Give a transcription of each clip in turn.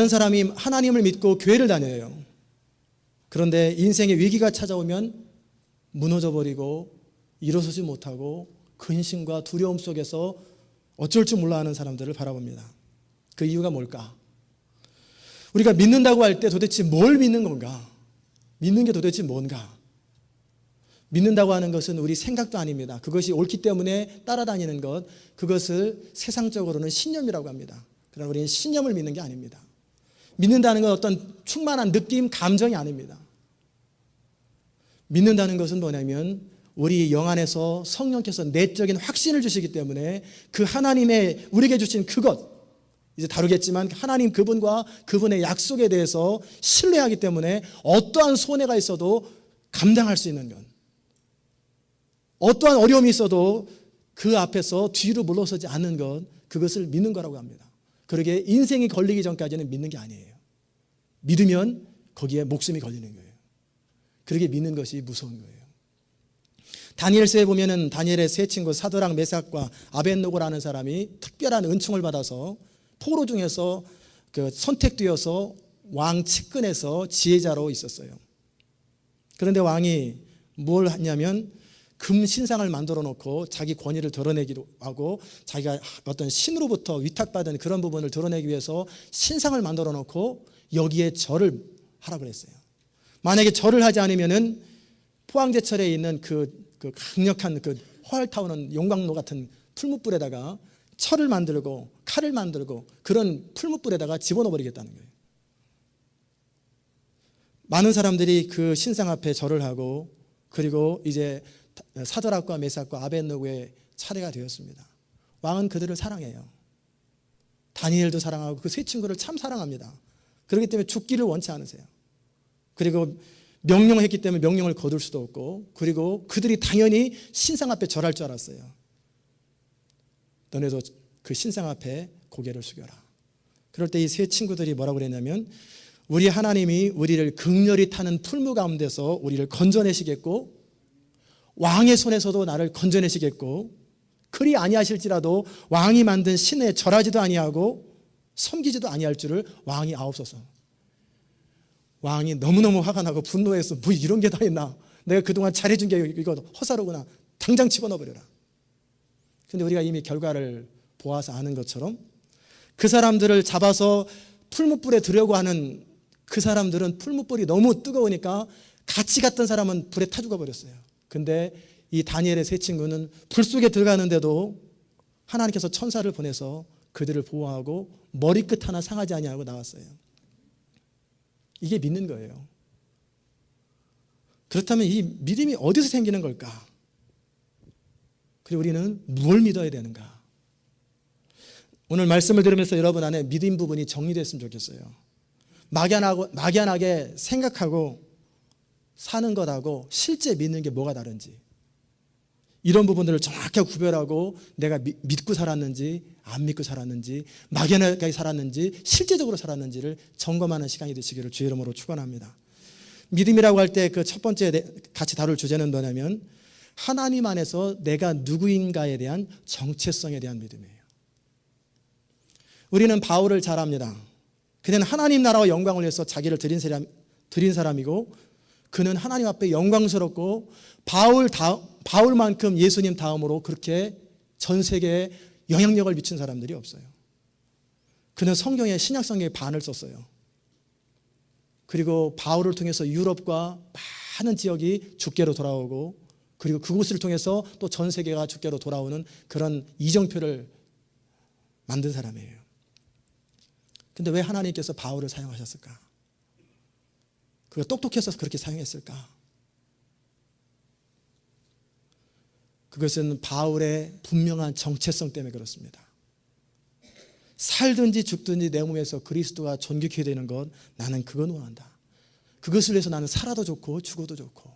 많은 사람이 하나님을 믿고 교회를 다녀요. 그런데 인생의 위기가 찾아오면 무너져버리고 일어서지 못하고 근심과 두려움 속에서 어쩔 줄 몰라 하는 사람들을 바라봅니다. 그 이유가 뭘까? 우리가 믿는다고 할 때 도대체 뭘 믿는 건가? 믿는 게 도대체 뭔가? 믿는다고 하는 것은 우리 생각도 아닙니다. 그것이 옳기 때문에 따라다니는 것, 그것을 세상적으로는 신념이라고 합니다. 그러나 우리는 신념을 믿는 게 아닙니다. 믿는다는 건 어떤 충만한 느낌, 감정이 아닙니다. 믿는다는 것은 뭐냐면 우리 영 안에서 성령께서 내적인 확신을 주시기 때문에 그 하나님의 우리에게 주신 그것, 이제 다루겠지만 하나님 그분과 그분의 약속에 대해서 신뢰하기 때문에 어떠한 손해가 있어도 감당할 수 있는 것, 어떠한 어려움이 있어도 그 앞에서 뒤로 물러서지 않는 것, 그것을 믿는 거라고 합니다. 그러게 인생이 걸리기 전까지는 믿는 게 아니에요. 믿으면 거기에 목숨이 걸리는 거예요. 그러게 믿는 것이 무서운 거예요. 다니엘서에 보면은 다니엘의 세 친구 사드락, 메삭과 아벳노고라는 사람이 특별한 은총을 받아서 포로 중에서 선택되어서 왕 측근에서 지혜자로 있었어요. 그런데 왕이 뭘 했냐면 금 신상을 만들어 놓고 자기 권위를 드러내기로 하고 자기가 어떤 신으로부터 위탁받은 그런 부분을 드러내기 위해서 신상을 만들어 놓고 여기에 절을 하라고 했어요. 만약에 절을 하지 않으면은 포항제철에 있는 그 강력한 그 활 타오는 용광로 같은 풀무불에다가 철을 만들고 칼을 만들고 그런 풀무불에다가 집어넣어 버리겠다는 거예요. 많은 사람들이 그 신상 앞에 절을 하고 그리고 이제 사드락과 메삭과 아벳노고의 차례가 되었습니다. 왕은 그들을 사랑해요. 다니엘도 사랑하고 그 세 친구를 참 사랑합니다. 그렇기 때문에 죽기를 원치 않으세요. 그리고 명령했기 때문에 명령을 거둘 수도 없고, 그리고 그들이 당연히 신상 앞에 절할 줄 알았어요. 너네도 그 신상 앞에 고개를 숙여라. 그럴 때 이 세 친구들이 뭐라고 그랬냐면 우리 하나님이 우리를 극렬히 타는 풀무 가운데서 우리를 건져내시겠고 왕의 손에서도 나를 건져내시겠고 그리 아니하실지라도 왕이 만든 신에 절하지도 아니하고 섬기지도 아니할 줄을 왕이 아옵소서. 왕이 너무너무 화가 나고 분노해서 뭐 이런 게 다 있나, 내가 그동안 잘해준 게 이거 허사로구나, 당장 집어넣어버려라. 근데 우리가 이미 결과를 보아서 아는 것처럼 그 사람들을 잡아서 풀무불에 들려고 하는 그 사람들은 풀무불이 너무 뜨거우니까 같이 갔던 사람은 불에 타 죽어버렸어요. 근데 이 다니엘의 세 친구는 불 속에 들어가는데도 하나님께서 천사를 보내서 그들을 보호하고 머리끝 하나 상하지 아니하고 나왔어요. 이게 믿는 거예요. 그렇다면 이 믿음이 어디서 생기는 걸까? 그리고 우리는 뭘 믿어야 되는가? 오늘 말씀을 들으면서 여러분 안에 믿음 부분이 정리됐으면 좋겠어요. 막연하게 생각하고 사는 것하고 실제 믿는 게 뭐가 다른지, 이런 부분들을 정확하게 구별하고 내가 믿고 살았는지 안 믿고 살았는지, 막연하게 살았는지 실제적으로 살았는지를 점검하는 시간이 되시기를 주의 이름으로 축원합니다. 믿음이라고 할 때 그 첫 번째 같이 다룰 주제는 뭐냐면 하나님 안에서 내가 누구인가에 대한 정체성에 대한 믿음이에요. 우리는 바울을 잘 압니다. 그는 하나님 나라와 영광을 위해서 자기를 드린 사람이고 그는 하나님 앞에 영광스럽고 바울만큼 예수님 다음으로 그렇게 전 세계에 영향력을 미친 사람들이 없어요. 그는 성경에 신약 성경의 반을 썼어요. 그리고 바울을 통해서 유럽과 많은 지역이 주께로 돌아오고 그리고 그곳을 통해서 또 전 세계가 주께로 돌아오는 그런 이정표를 만든 사람이에요. 근데 왜 하나님께서 바울을 사용하셨을까? 그가 똑똑해서 그렇게 사용했을까? 그것은 바울의 분명한 정체성 때문에 그렇습니다. 살든지 죽든지 내 몸에서 그리스도가 존귀케 되는 것, 나는 그건 원한다. 그것을 위해서 나는 살아도 좋고 죽어도 좋고,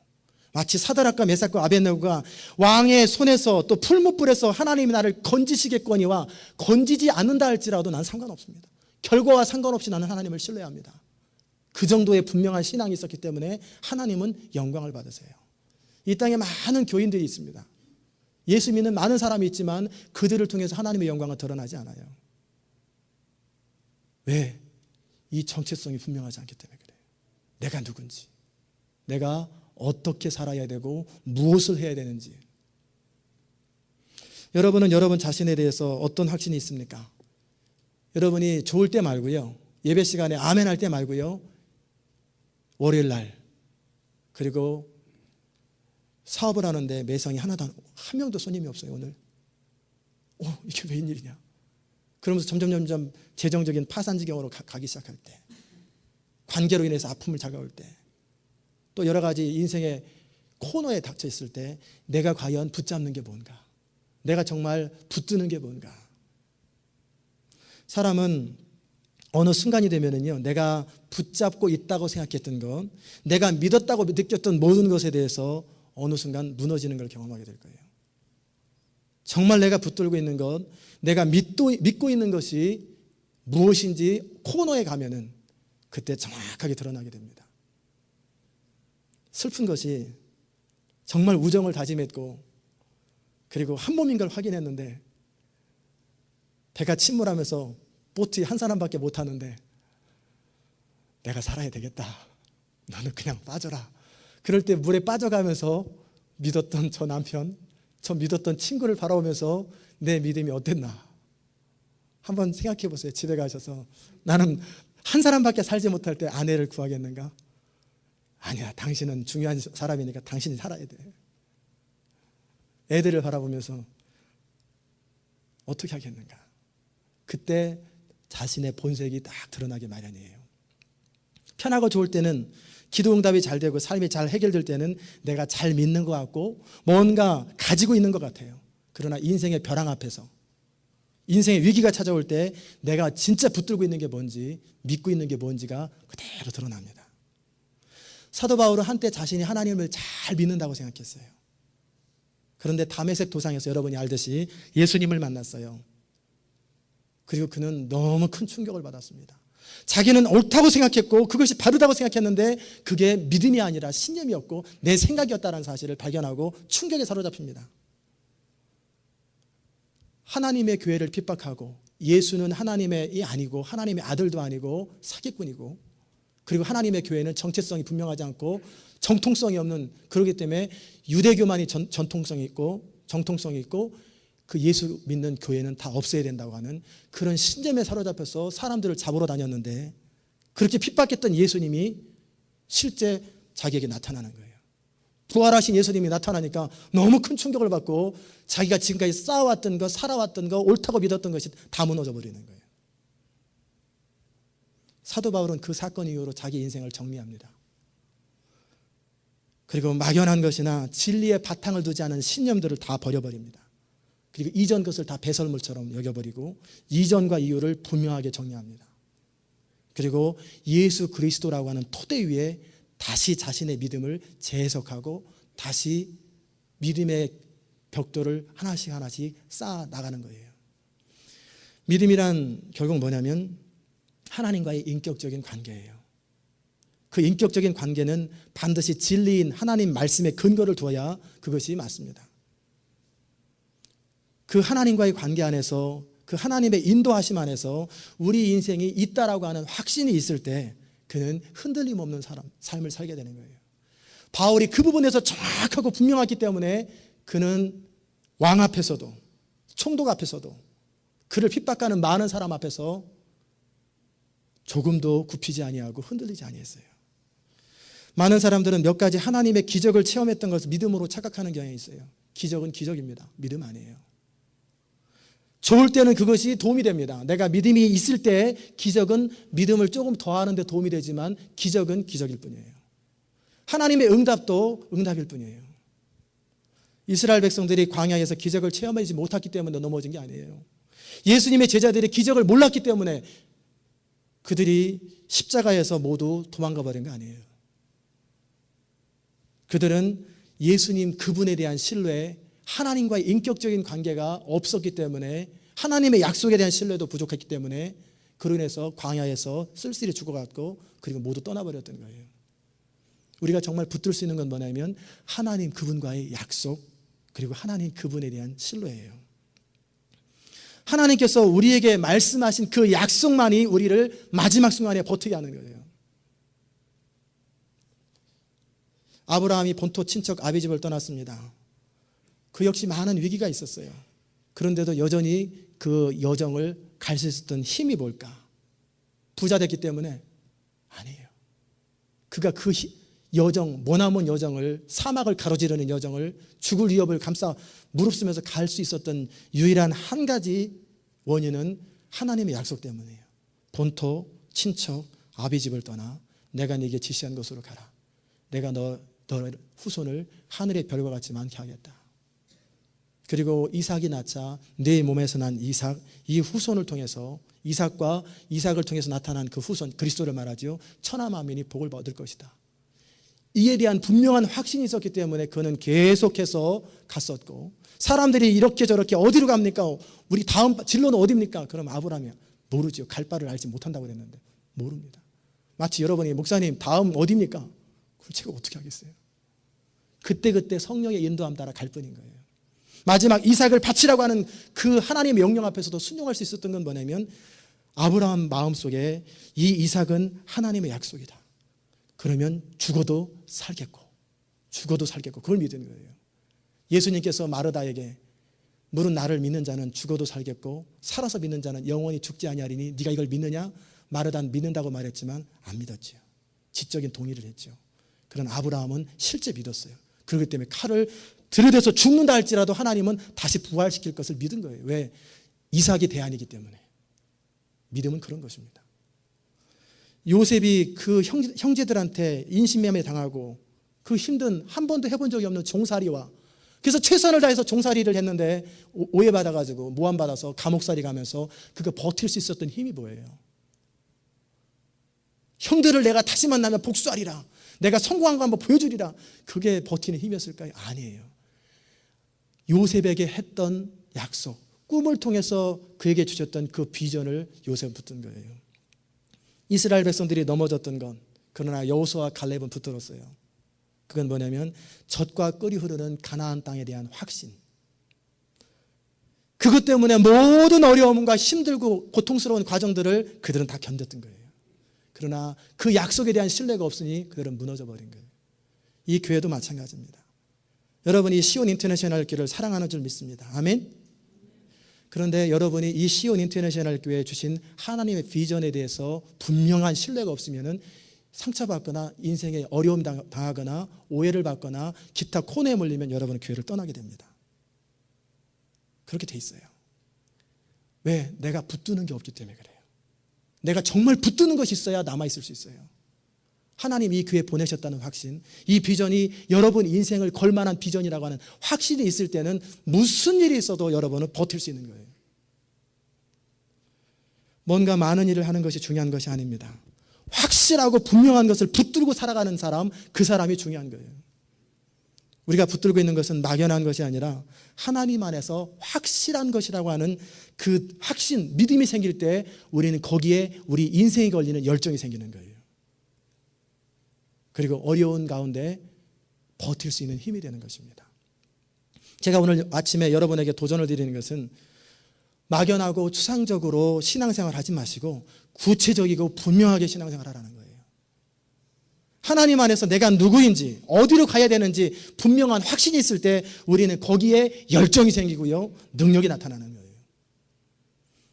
마치 사드락과 메삭과 아벳노고가 왕의 손에서 또 풀무불에서 하나님이 나를 건지시겠거니와 건지지 않는다 할지라도 난 상관없습니다. 결과와 상관없이 나는 하나님을 신뢰합니다. 그 정도의 분명한 신앙이 있었기 때문에 하나님은 영광을 받으세요. 이 땅에 많은 교인들이 있습니다. 예수 믿는 많은 사람이 있지만 그들을 통해서 하나님의 영광은 드러나지 않아요. 왜? 이 정체성이 분명하지 않기 때문에 그래요. 내가 누군지, 내가 어떻게 살아야 되고 무엇을 해야 되는지. 여러분은 여러분 자신에 대해서 어떤 확신이 있습니까? 여러분이 좋을 때 말고요, 예배 시간에 아멘 할 때 말고요, 월요일 날, 그리고 사업을 하는데 매상이 하나도 한 명도 손님이 없어요. 오늘 이게 웬일이냐. 그러면서 점점 재정적인 파산지경으로 가기 시작할 때, 관계로 인해서 아픔을 다가올 때, 또 여러 가지 인생의 코너에 닥쳐 있을 때 내가 과연 붙잡는 게 뭔가, 내가 정말 붙드는 게 뭔가. 사람은 어느 순간이 되면은요, 내가 붙잡고 있다고 생각했던 것, 내가 믿었다고 느꼈던 모든 것에 대해서 어느 순간 무너지는 걸 경험하게 될 거예요. 정말 내가 붙들고 있는 것, 내가 믿고 있는 것이 무엇인지 코너에 가면은 그때 정확하게 드러나게 됩니다. 슬픈 것이 정말 우정을 다짐했고 그리고 한 몸인 걸 확인했는데 배가 침몰하면서 보트에 한 사람밖에 못 타는데 내가 살아야 되겠다, 너는 그냥 빠져라. 그럴 때 물에 빠져가면서 믿었던 저 남편, 저 믿었던 친구를 바라보면서 내 믿음이 어땠나 한번 생각해 보세요. 집에 가셔서 나는 한 사람밖에 살지 못할 때 아내를 구하겠는가? 아니야, 당신은 중요한 사람이니까 당신이 살아야 돼. 애들을 바라보면서 어떻게 하겠는가? 그때 자신의 본색이 딱 드러나기 마련이에요. 편하고 좋을 때는 기도 응답이 잘 되고 삶이 잘 해결될 때는 내가 잘 믿는 것 같고 뭔가 가지고 있는 것 같아요. 그러나 인생의 벼랑 앞에서, 인생의 위기가 찾아올 때 내가 진짜 붙들고 있는 게 뭔지, 믿고 있는 게 뭔지가 그대로 드러납니다. 사도 바울은 한때 자신이 하나님을 잘 믿는다고 생각했어요. 그런데 다메섹 도상에서 여러분이 알듯이 예수님을 만났어요. 그리고 그는 너무 큰 충격을 받았습니다. 자기는 옳다고 생각했고 그것이 바르다고 생각했는데 그게 믿음이 아니라 신념이었고 내 생각이었다는 사실을 발견하고 충격에 사로잡힙니다. 하나님의 교회를 핍박하고 예수는 하나님의 아니고 하나님의 아들도 아니고 사기꾼이고, 그리고 하나님의 교회는 정체성이 분명하지 않고 정통성이 없는, 그렇기 때문에 유대교만이 전통성이 있고 정통성이 있고 그 예수 믿는 교회는 다 없애야 된다고 하는 그런 신념에 사로잡혀서 사람들을 잡으러 다녔는데, 그렇게 핍박했던 예수님이 실제 자기에게 나타나는 거예요. 부활하신 예수님이 나타나니까 너무 큰 충격을 받고 자기가 지금까지 쌓아왔던 것, 살아왔던 것, 옳다고 믿었던 것이 다 무너져 버리는 거예요. 사도 바울은 그 사건 이후로 자기 인생을 정리합니다. 그리고 막연한 것이나 진리의 바탕을 두지 않은 신념들을 다 버려버립니다. 그리고 이전 것을 다 배설물처럼 여겨버리고 이전과 이후를 분명하게 정리합니다. 그리고 예수 그리스도라고 하는 토대 위에 다시 자신의 믿음을 재해석하고 다시 믿음의 벽돌을 하나씩 쌓아 나가는 거예요. 믿음이란 결국 뭐냐면 하나님과의 인격적인 관계예요. 그 인격적인 관계는 반드시 진리인 하나님 말씀에 근거를 두어야 그것이 맞습니다. 그 하나님과의 관계 안에서, 그 하나님의 인도하심 안에서 우리 인생이 있다라고 하는 확신이 있을 때 그는 흔들림 없는 삶을 살게 되는 거예요. 바울이 그 부분에서 정확하고 분명하기 때문에 그는 왕 앞에서도 총독 앞에서도 그를 핍박하는 많은 사람 앞에서 조금도 굽히지 아니하고 흔들리지 아니했어요. 많은 사람들은 몇 가지 하나님의 기적을 체험했던 것을 믿음으로 착각하는 경향이 있어요. 기적은 기적입니다. 믿음 아니에요. 좋을 때는 그것이 도움이 됩니다. 내가 믿음이 있을 때 기적은 믿음을 조금 더하는 데 도움이 되지만 기적은 기적일 뿐이에요. 하나님의 응답도 응답일 뿐이에요. 이스라엘 백성들이 광야에서 기적을 체험하지 못했기 때문에 넘어진 게 아니에요. 예수님의 제자들이 기적을 몰랐기 때문에 그들이 십자가에서 모두 도망가 버린 거 아니에요. 그들은 예수님 그분에 대한 신뢰에 하나님과의 인격적인 관계가 없었기 때문에, 하나님의 약속에 대한 신뢰도 부족했기 때문에 그로 인해서 광야에서 쓸쓸히 죽어갔고 그리고 모두 떠나버렸던 거예요. 우리가 정말 붙들 수 있는 건 뭐냐면 하나님 그분과의 약속, 그리고 하나님 그분에 대한 신뢰예요. 하나님께서 우리에게 말씀하신 그 약속만이 우리를 마지막 순간에 버티게 하는 거예요. 아브라함이 본토 친척 아비집을 떠났습니다. 그 역시 많은 위기가 있었어요. 그런데도 여전히 그 여정을 갈 수 있었던 힘이 뭘까? 부자 됐기 때문에? 아니에요. 그가 그 여정, 머나먼 여정을, 사막을 가로지르는 여정을, 죽을 위협을 감싸 무릅쓰면서 갈 수 있었던 유일한 한 가지 원인은 하나님의 약속 때문이에요. 본토, 친척, 아비집을 떠나 내가 네게 지시한 곳으로 가라. 내가 너 후손을 하늘의 별과 같이 많게 하겠다. 그리고 이삭이 낳자 네 몸에서 난 이삭, 이 후손을 통해서 이삭을 통해서 나타난 그 후손, 그리스도를 말하죠. 천하 만민이 복을 얻을 것이다. 이에 대한 분명한 확신이 있었기 때문에 그는 계속해서 갔었고, 사람들이 이렇게 저렇게 어디로 갑니까? 우리 다음 진로는 어디입니까? 그럼 아브라함이 모르죠. 갈 바를 알지 못한다고 그랬는데 모릅니다. 마치 여러분이 목사님 다음 어디입니까? 그걸 제가 어떻게 하겠어요? 그때 성령의 인도함 따라 갈 뿐인 거예요. 마지막 이삭을 바치라고 하는 그 하나님의 명령 앞에서도 순종할 수 있었던 건 뭐냐면, 아브라함 마음속에 이 이삭은 하나님의 약속이다. 그러면 죽어도 살겠고 그걸 믿는 거예요. 예수님께서 마르다에게 물은 나를 믿는 자는 죽어도 살겠고 살아서 믿는 자는 영원히 죽지 아니하리니 네가 이걸 믿느냐? 마르다는 믿는다고 말했지만 안 믿었지요. 지적인 동의를 했죠. 그러나 아브라함은 실제 믿었어요. 그렇기 때문에 칼을 들이대서 죽는다 할지라도 하나님은 다시 부활시킬 것을 믿은 거예요. 왜? 이삭이 대안이기 때문에. 믿음은 그런 것입니다. 요셉이 그 형제들한테 인신매매 당하고 그 힘든, 한 번도 해본 적이 없는 종살이와, 그래서 최선을 다해서 종살이를 했는데 오해받아가지고 모함받아서 감옥살이 가면서 그거 버틸 수 있었던 힘이 뭐예요? 형들을 내가 다시 만나면 복수하리라, 내가 성공한 거 한번 보여주리라, 그게 버티는 힘이었을까요? 아니에요. 요셉에게 했던 약속, 꿈을 통해서 그에게 주셨던 그 비전을 요셉은 붙든 거예요. 이스라엘 백성들이 넘어졌던 건, 그러나 여호수아와 갈렙은 붙들었어요. 그건 뭐냐면 젖과 끓이 흐르는 가나안 땅에 대한 확신. 그것 때문에 모든 어려움과 힘들고 고통스러운 과정들을 그들은 다 견뎠던 거예요. 그러나 그 약속에 대한 신뢰가 없으니 그들은 무너져 버린 거예요. 이 교회도 마찬가지입니다. 여러분이 시온 인터내셔널 교회를 사랑하는 줄 믿습니다. 아멘. 그런데 여러분이 이 시온 인터내셔널 교회에 주신 하나님의 비전에 대해서 분명한 신뢰가 없으면 상처받거나 인생에 어려움 당하거나 오해를 받거나 기타 코너에 몰리면 여러분은 교회를 떠나게 됩니다. 그렇게 돼 있어요. 왜? 내가 붙드는 게 없기 때문에 그래요. 내가 정말 붙드는 것이 있어야 남아있을 수 있어요. 하나님 이 교회에 보내셨다는 확신, 이 비전이 여러분 인생을 걸만한 비전이라고 하는 확신이 있을 때는 무슨 일이 있어도 여러분은 버틸 수 있는 거예요. 뭔가 많은 일을 하는 것이 중요한 것이 아닙니다. 확실하고 분명한 것을 붙들고 살아가는 사람, 그 사람이 중요한 거예요. 우리가 붙들고 있는 것은 막연한 것이 아니라 하나님 안에서 확실한 것이라고 하는 그 확신, 믿음이 생길 때 우리는 거기에 우리 인생이 걸리는 열정이 생기는 거예요. 그리고 어려운 가운데 버틸 수 있는 힘이 되는 것입니다. 제가 오늘 아침에 여러분에게 도전을 드리는 것은 막연하고 추상적으로 신앙생활 하지 마시고 구체적이고 분명하게 신앙생활 하라는 거예요. 하나님 안에서 내가 누구인지, 어디로 가야 되는지 분명한 확신이 있을 때 우리는 거기에 열정이 생기고요, 능력이 나타나는 거예요.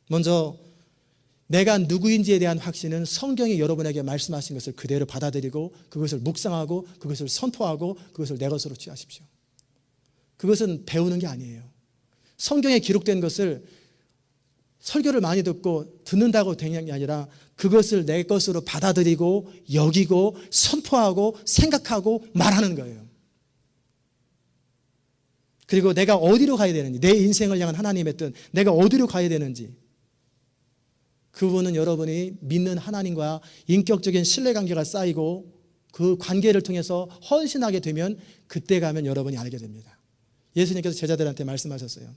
먼저 내가 누구인지에 대한 확신은 성경이 여러분에게 말씀하신 것을 그대로 받아들이고 그것을 묵상하고 그것을 선포하고 그것을 내 것으로 취하십시오. 그것은 배우는 게 아니에요. 성경에 기록된 것을 설교를 많이 듣는다고 되는 게 아니라 그것을 내 것으로 받아들이고 여기고 선포하고 생각하고 말하는 거예요. 그리고 내가 어디로 가야 되는지, 내 인생을 향한 하나님의 뜻, 내가 어디로 가야 되는지, 그분은 여러분이 믿는 하나님과 인격적인 신뢰관계가 쌓이고 그 관계를 통해서 헌신하게 되면 그때 가면 여러분이 알게 됩니다. 예수님께서 제자들한테 말씀하셨어요.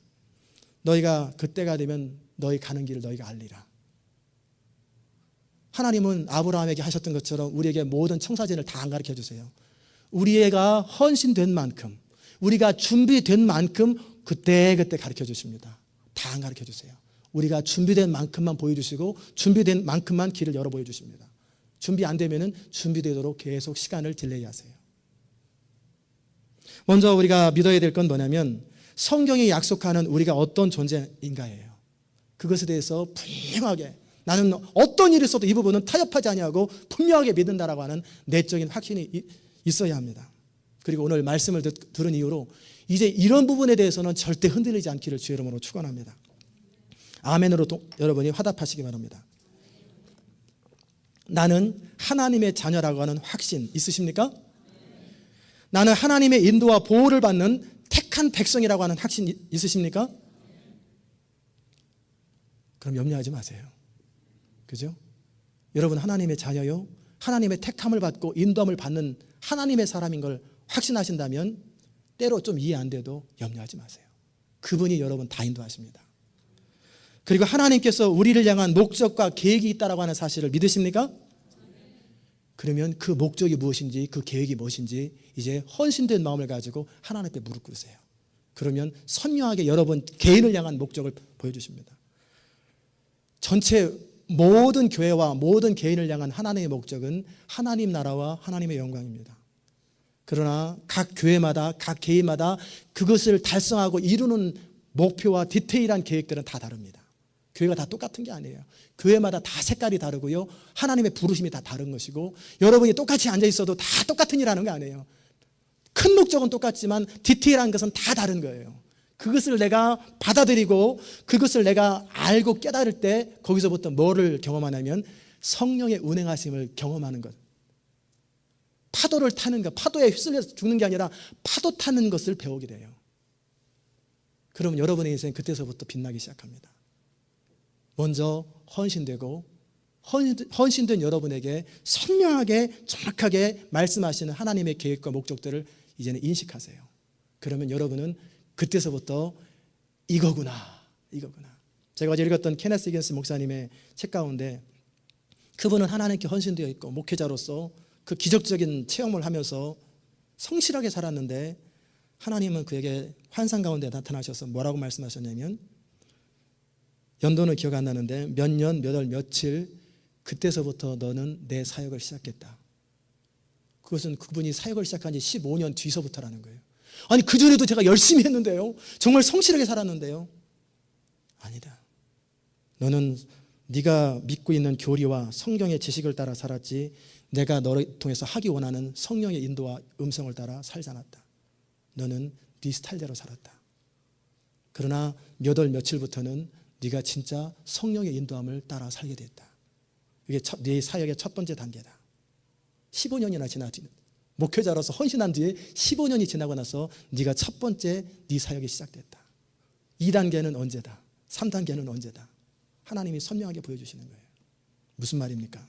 너희가 그때가 되면 너희 가는 길을 너희가 알리라. 하나님은 아브라함에게 하셨던 것처럼 우리에게 모든 청사진을 다 안 가르쳐 주세요. 우리가 헌신된 만큼, 우리가 준비된 만큼 그때 가르쳐 주십니다. 다 안 가르쳐 주세요. 우리가 준비된 만큼만 보여주시고 준비된 만큼만 길을 열어 보여주십니다. 준비 안 되면은 준비되도록 계속 시간을 딜레이 하세요. 먼저 우리가 믿어야 될 건 뭐냐면 성경이 약속하는 우리가 어떤 존재인가예요. 그것에 대해서 분명하게 나는 어떤 일이 있어도 이 부분은 타협하지 아니하고 분명하게 믿는다라고 하는 내적인 확신이 있어야 합니다. 그리고 오늘 말씀을 들은 이후로 이제 이런 부분에 대해서는 절대 흔들리지 않기를 주의 이름으로 축원합니다. 아멘으로 여러분이 화답하시기 바랍니다. 나는 하나님의 자녀라고 하는 확신 있으십니까? 나는 하나님의 인도와 보호를 받는 택한 백성이라고 하는 확신 있으십니까? 그럼 염려하지 마세요. 그죠? 여러분 하나님의 자녀요, 하나님의 택함을 받고 인도함을 받는 하나님의 사람인 걸 확신하신다면 때로 좀 이해 안 돼도 염려하지 마세요. 그분이 여러분 다 인도하십니다. 그리고 하나님께서 우리를 향한 목적과 계획이 있다라고 하는 사실을 믿으십니까? 그러면 그 목적이 무엇인지 그 계획이 무엇인지 이제 헌신된 마음을 가지고 하나님 앞에 무릎 꿇으세요. 그러면 선명하게 여러분 개인을 향한 목적을 보여주십니다. 전체 모든 교회와 모든 개인을 향한 하나님의 목적은 하나님 나라와 하나님의 영광입니다. 그러나 각 교회마다 각 개인마다 그것을 달성하고 이루는 목표와 디테일한 계획들은 다 다릅니다. 교회가 다 똑같은 게 아니에요. 교회마다 다 색깔이 다르고요, 하나님의 부르심이 다 다른 것이고, 여러분이 똑같이 앉아 있어도 다 똑같은 일 하는 거 아니에요. 큰 목적은 똑같지만 디테일한 것은 다 다른 거예요. 그것을 내가 받아들이고 그것을 내가 알고 깨달을 때 거기서부터 뭐를 경험하냐면 성령의 운행하심을 경험하는 것. 파도를 타는 것, 파도에 휩쓸려서 죽는 게 아니라 파도 타는 것을 배우게 돼요. 그러면 여러분의 인생은 그때서부터 빛나기 시작합니다. 먼저 헌신되고 헌신된 여러분에게 선명하게 정확하게 말씀하시는 하나님의 계획과 목적들을 이제는 인식하세요. 그러면 여러분은 그때서부터 이거구나. 제가 어제 읽었던 케네스 히긴스 목사님의 책 가운데 그분은 하나님께 헌신되어 있고 목회자로서 그 기적적인 체험을 하면서 성실하게 살았는데 하나님은 그에게 환상 가운데 나타나셔서 뭐라고 말씀하셨냐면, 연도는 기억 안 나는데 몇 년, 몇 월, 며칠 그때서부터 너는 내 사역을 시작했다. 그것은 그분이 사역을 시작한 지 15년 뒤서부터라는 거예요. 아니 그전에도 제가 열심히 했는데요, 정말 성실하게 살았는데요. 아니다. 너는 네가 믿고 있는 교리와 성경의 지식을 따라 살았지 내가 너를 통해서 하기 원하는 성령의 인도와 음성을 따라 살지 않았다. 너는 네 스타일대로 살았다. 그러나 몇 월 며칠부터는 네가 진짜 성령의 인도함을 따라 살게 됐다. 이게 네 사역의 첫 번째 단계다. 15년이나 지나지 목회자로서 헌신한 뒤에 15년이 지나고 나서 네가 첫 번째 네 사역이 시작됐다. 2단계는 언제다? 3단계는 언제다? 하나님이 선명하게 보여주시는 거예요. 무슨 말입니까?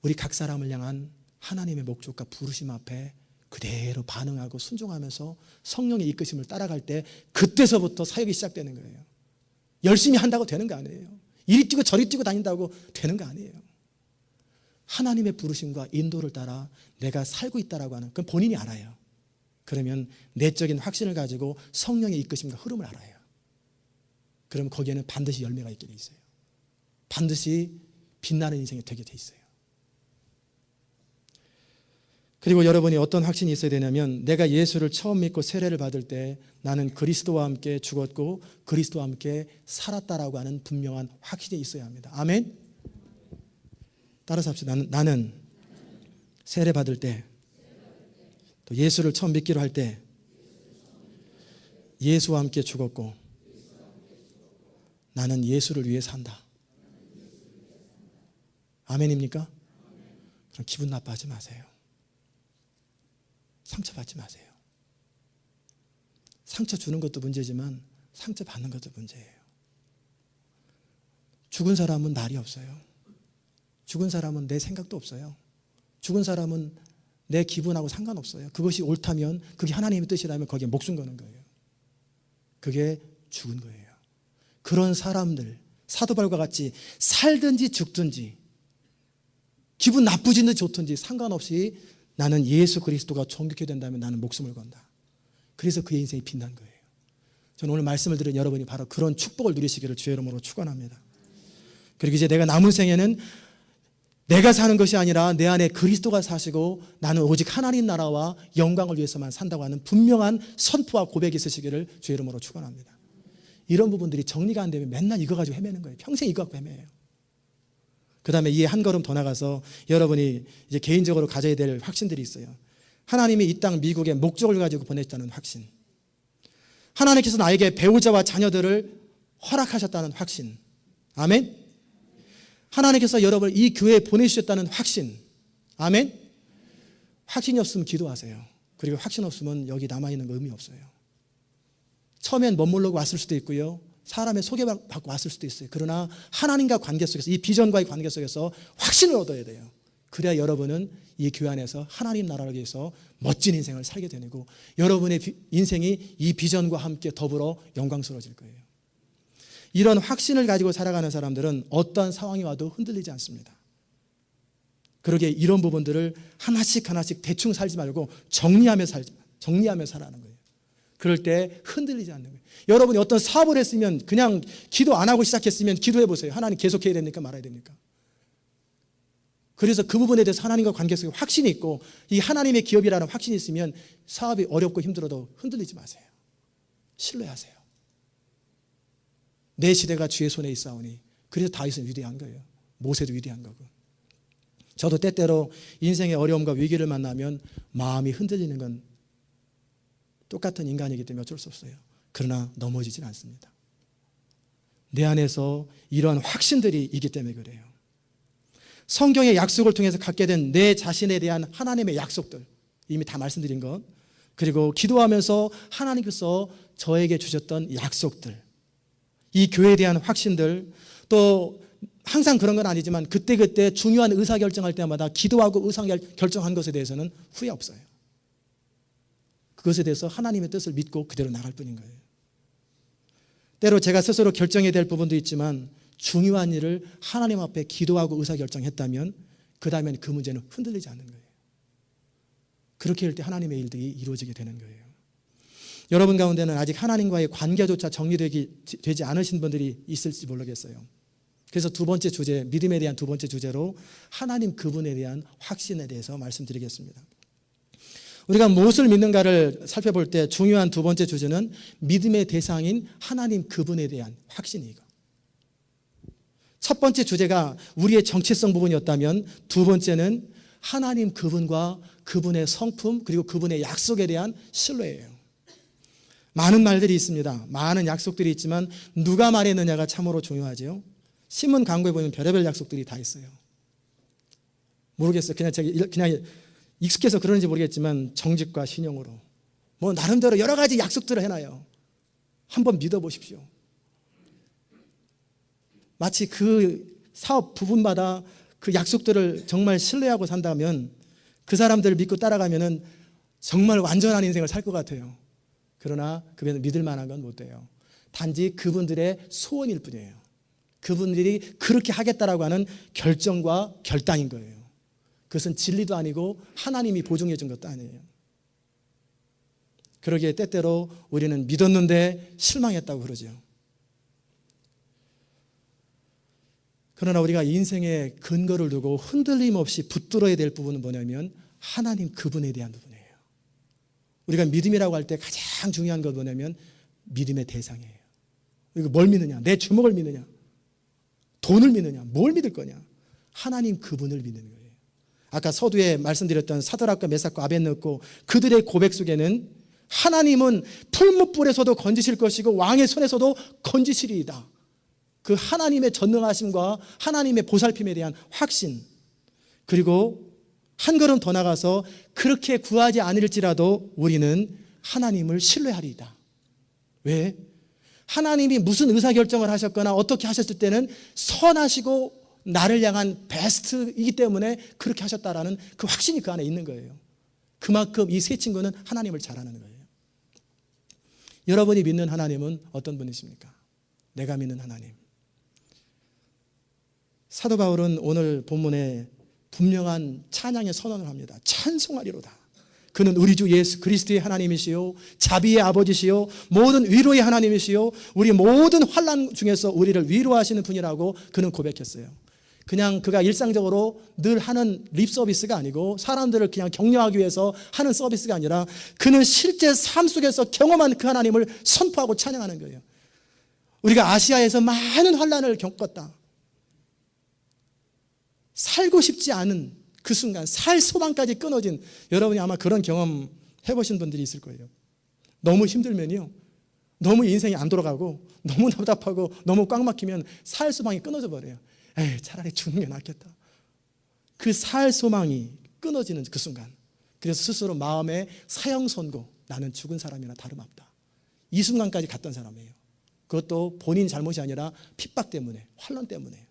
우리 각 사람을 향한 하나님의 목적과 부르심 앞에 그대로 반응하고 순종하면서 성령의 이끄심을 따라갈 때 그때서부터 사역이 시작되는 거예요. 열심히 한다고 되는 거 아니에요. 이리 뛰고 저리 뛰고 다닌다고 되는 거 아니에요. 하나님의 부르심과 인도를 따라 내가 살고 있다라고 하는, 그건 본인이 알아요. 그러면 내적인 확신을 가지고 성령의 이끄심과 흐름을 알아요. 그럼 거기에는 반드시 열매가 있게 돼 있어요. 반드시 빛나는 인생이 되게 돼 있어요. 그리고 여러분이 어떤 확신이 있어야 되냐면, 내가 예수를 처음 믿고 세례를 받을 때 나는 그리스도와 함께 죽었고 그리스도와 함께 살았다라고 하는 분명한 확신이 있어야 합니다. 아멘. 따라서 합시다. 나는 세례 받을 때, 또 예수를 처음 믿기로 할 때 예수와 함께 죽었고 나는 예수를 위해 산다. 아멘입니까? 그럼 기분 나빠하지 마세요. 상처받지 마세요. 상처 주는 것도 문제지만 상처 받는 것도 문제예요. 죽은 사람은 날이 없어요. 죽은 사람은 내 생각도 없어요. 죽은 사람은 내 기분하고 상관없어요. 그것이 옳다면, 그게 하나님의 뜻이라면 거기에 목숨 거는 거예요. 그게 죽은 거예요. 그런 사람들, 사도 바울과 같이 살든지 죽든지 기분 나쁘든지 좋든지 상관없이 나는 예수 그리스도가 존귀케 된다면 나는 목숨을 건다. 그래서 그의 인생이 빛난 거예요. 저는 오늘 말씀을 들은 여러분이 바로 그런 축복을 누리시기를 주의 이름으로 축원합니다. 그리고 이제 내가 남은 생에는 내가 사는 것이 아니라 내 안에 그리스도가 사시고 나는 오직 하나님 나라와 영광을 위해서만 산다고 하는 분명한 선포와 고백이 있으시기를 주의 이름으로 축원합니다. 이런 부분들이 정리가 안 되면 맨날 이거 가지고 헤매는 거예요. 평생 이거 갖고 헤매요. 그 다음에 이에 한 걸음 더 나가서 여러분이 이제 개인적으로 가져야 될 확신들이 있어요. 하나님이 이 땅 미국에 목적을 가지고 보냈다는 확신, 하나님께서 나에게 배우자와 자녀들을 허락하셨다는 확신, 아멘. 하나님께서 여러분을 이 교회에 보내주셨다는 확신, 아멘. 확신이 없으면 기도하세요. 그리고 확신 없으면 여기 남아있는 거 의미 없어요. 처음엔 멋모르고 왔을 수도 있고요, 사람의 소개받고 왔을 수도 있어요. 그러나 하나님과 관계 속에서, 이 비전과의 관계 속에서 확신을 얻어야 돼요. 그래야 여러분은 이 교회 안에서 하나님 나라를 위해서 멋진 인생을 살게 되고 여러분의 인생이 이 비전과 함께 더불어 영광스러워질 거예요. 이런 확신을 가지고 살아가는 사람들은 어떠한 상황이 와도 흔들리지 않습니다. 그러기에 이런 부분들을 하나씩 하나씩 대충 살지 말고 정리하며 살아가는 거예요. 그럴 때 흔들리지 않는 거예요. 여러분이 어떤 사업을 했으면 그냥 기도 안 하고 시작했으면 기도해 보세요. 하나님 계속해야 됩니까? 말아야 됩니까? 그래서 그 부분에 대해서 하나님과 관계 속에 확신이 있고 이 하나님의 기업이라는 확신이 있으면 사업이 어렵고 힘들어도 흔들리지 마세요. 신뢰하세요. 내 시대가 주의 손에 있사오니. 그래서 다윗은 위대한 거예요. 모세도 위대한 거고. 저도 때때로 인생의 어려움과 위기를 만나면 마음이 흔들리는 건 똑같은 인간이기 때문에 어쩔 수 없어요. 그러나 넘어지진 않습니다. 내 안에서 이러한 확신들이 있기 때문에 그래요. 성경의 약속을 통해서 갖게 된 내 자신에 대한 하나님의 약속들, 이미 다 말씀드린 것, 그리고 기도하면서 하나님께서 저에게 주셨던 약속들, 이 교회에 대한 확신들, 또 항상 그런 건 아니지만 그때그때 중요한 의사결정할 때마다 기도하고 의사결정한 것에 대해서는 후회 없어요. 그것에 대해서 하나님의 뜻을 믿고 그대로 나갈 뿐인 거예요. 때로 제가 스스로 결정해야 될 부분도 있지만 중요한 일을 하나님 앞에 기도하고 의사결정했다면 그 다음엔 그 문제는 흔들리지 않는 거예요. 그렇게 할 때 하나님의 일들이 이루어지게 되는 거예요. 여러분 가운데는 아직 하나님과의 관계조차 정리되지 않으신 분들이 있을지 모르겠어요. 그래서 두 번째 주제, 믿음에 대한 두 번째 주제로 하나님 그분에 대한 확신에 대해서 말씀드리겠습니다. 우리가 무엇을 믿는가를 살펴볼 때 중요한 두 번째 주제는 믿음의 대상인 하나님 그분에 대한 확신이고, 첫 번째 주제가 우리의 정체성 부분이었다면 두 번째는 하나님 그분과 그분의 성품 그리고 그분의 약속에 대한 신뢰예요. 많은 말들이 있습니다. 많은 약속들이 있지만 누가 말했느냐가 참으로 중요하죠. 신문 광고에 보면 별의별 약속들이 다 있어요. 모르겠어요. 그냥 익숙해서 그러는지 모르겠지만 정직과 신용으로 뭐 나름대로 여러 가지 약속들을 해놔요. 한번 믿어보십시오. 마치 그 사업 부분마다 그 약속들을 정말 신뢰하고 산다면 그 사람들을 믿고 따라가면은 정말 완전한 인생을 살 것 같아요. 그러나 그분은 믿을 만한 건 못 돼요. 단지 그분들의 소원일 뿐이에요. 그분들이 그렇게 하겠다라고 하는 결정과 결단인 거예요. 그것은 진리도 아니고 하나님이 보증해 준 것도 아니에요. 그러기에 때때로 우리는 믿었는데 실망했다고 그러죠. 그러나 우리가 인생의 근거를 두고 흔들림 없이 붙들어야 될 부분은 뭐냐면 하나님 그분에 대한 부분이에요. 우리가 믿음이라고 할 때 가장 중요한 건 뭐냐면 믿음의 대상이에요. 이거 뭘 믿느냐? 내 주먹을 믿느냐? 돈을 믿느냐? 뭘 믿을 거냐? 하나님 그분을 믿는 거예요. 아까 서두에 말씀드렸던 사드락과 메삭과 아벳느고 그들의 고백 속에는 하나님은 풀무불에서도 건지실 것이고 왕의 손에서도 건지시리이다. 그 하나님의 전능하심과 하나님의 보살핌에 대한 확신, 그리고 한 걸음 더 나가서 그렇게 구하지 않을지라도 우리는 하나님을 신뢰하리이다. 왜? 하나님이 무슨 의사결정을 하셨거나 어떻게 하셨을 때는 선하시고 나를 향한 베스트이기 때문에 그렇게 하셨다라는 그 확신이 그 안에 있는 거예요. 그만큼 이 세 친구는 하나님을 잘 아는 거예요. 여러분이 믿는 하나님은 어떤 분이십니까? 내가 믿는 하나님. 사도 바울은 오늘 본문에 분명한 찬양의 선언을 합니다. 찬송하리로다. 그는 우리 주 예수 그리스도의 하나님이시요 자비의 아버지시요 모든 위로의 하나님이시요 우리 모든 환난 중에서 우리를 위로하시는 분이라고 그는 고백했어요. 그냥 그가 일상적으로 늘 하는 립 서비스가 아니고 사람들을 그냥 격려하기 위해서 하는 서비스가 아니라 그는 실제 삶 속에서 경험한 그 하나님을 선포하고 찬양하는 거예요. 우리가 아시아에서 많은 환난을 겪었다. 살고 싶지 않은 그 순간 살 소망까지 끊어진, 여러분이 아마 그런 경험 해보신 분들이 있을 거예요. 너무 힘들면요, 너무 인생이 안 돌아가고 너무 답답하고 너무 꽉 막히면 살 소망이 끊어져 버려요. 에이, 차라리 죽는 게 낫겠다. 그 살 소망이 끊어지는 그 순간, 그래서 스스로 마음에 사형 선고, 나는 죽은 사람이나 다름없다, 이 순간까지 갔던 사람이에요. 그것도 본인 잘못이 아니라 핍박 때문에, 환난 때문에.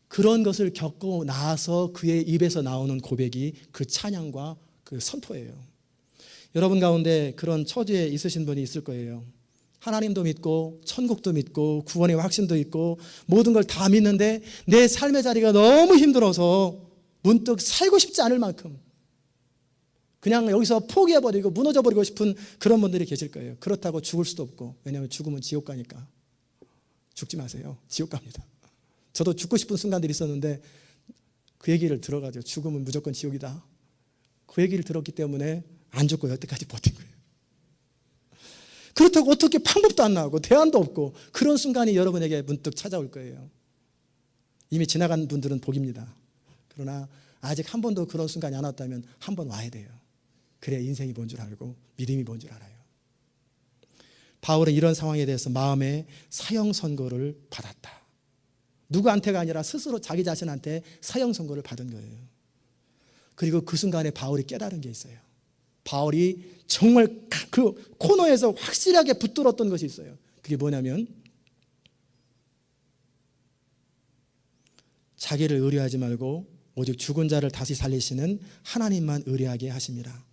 그런 것을 겪고 나서 그의 입에서 나오는 고백이 그 찬양과 그 선포예요. 여러분 가운데 그런 처지에 있으신 분이 있을 거예요. 하나님도 믿고 천국도 믿고 구원의 확신도 있고 모든 걸 다 믿는데 내 삶의 자리가 너무 힘들어서 문득 살고 싶지 않을 만큼 그냥 여기서 포기해버리고 무너져버리고 싶은 그런 분들이 계실 거예요. 그렇다고 죽을 수도 없고, 왜냐하면 죽으면 지옥 가니까. 죽지 마세요. 지옥 갑니다. 저도 죽고 싶은 순간들이 있었는데 그 얘기를 들어가지고 죽으면 무조건 지옥이다, 그 얘기를 들었기 때문에 안 죽고 여태까지 버틴 거예요. 그렇다고 어떻게 방법도 안 나오고 대안도 없고 그런 순간이 여러분에게 문득 찾아올 거예요. 이미 지나간 분들은 복입니다. 그러나 아직 한 번도 그런 순간이 안 왔다면 한 번 와야 돼요. 그래야 인생이 뭔 줄 알고 믿음이 뭔 줄 알아요. 바울은 이런 상황에 대해서 마음의 사형 선고를 받았다. 누구한테가 아니라 스스로 자기 자신한테 사형 선고를 받은 거예요. 그리고 그 순간에 바울이 깨달은 게 있어요. 바울이 정말 그 코너에서 확실하게 붙들었던 것이 있어요. 그게 뭐냐면 자기를 의뢰하지 말고 오직 죽은 자를 다시 살리시는 하나님만 의뢰하게 하심이라.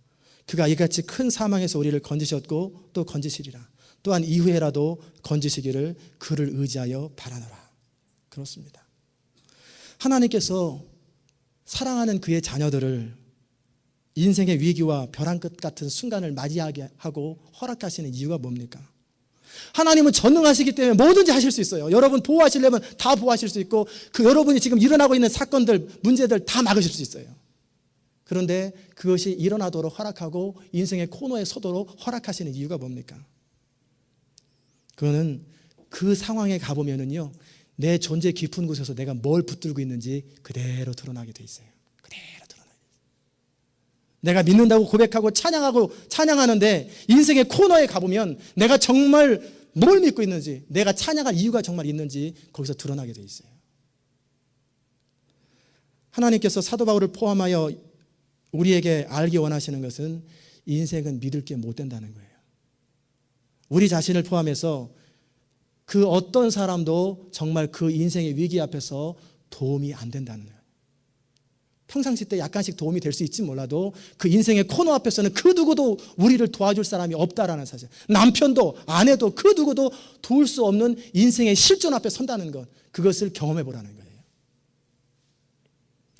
그가 이같이 큰 사망에서 우리를 건지셨고 또 건지시리라. 또한 이후에라도 건지시기를 그를 의지하여 바라노라. 그렇습니다. 하나님께서 사랑하는 그의 자녀들을 인생의 위기와 벼랑 끝 같은 순간을 맞이하게 하고 허락하시는 이유가 뭡니까? 하나님은 전능하시기 때문에 뭐든지 하실 수 있어요. 여러분 보호하시려면 다 보호하실 수 있고 그 여러분이 지금 일어나고 있는 사건들, 문제들 다 막으실 수 있어요. 그런데 그것이 일어나도록 허락하고 인생의 코너에 서도록 허락하시는 이유가 뭡니까? 그거는 그 상황에 가보면은요, 내 존재 깊은 곳에서 내가 뭘 붙들고 있는지 그대로 드러나게 돼 있어요. 그대로 드러나게 돼 있어요. 내가 믿는다고 고백하고 찬양하는데 인생의 코너에 가보면 내가 정말 뭘 믿고 있는지, 내가 찬양할 이유가 정말 있는지 거기서 드러나게 돼 있어요. 하나님께서 사도 바울을 포함하여 우리에게 알기 원하시는 것은 인생은 믿을 게 못 된다는 거예요. 우리 자신을 포함해서 그 어떤 사람도 정말 그 인생의 위기 앞에서 도움이 안 된다는 거예요. 평상시 때 약간씩 도움이 될 수 있지 몰라도 그 인생의 코너 앞에서는 그 누구도 우리를 도와줄 사람이 없다라는 사실. 남편도 아내도 그 누구도 도울 수 없는 인생의 실존 앞에 선다는 것, 그것을 경험해 보라는 거예요.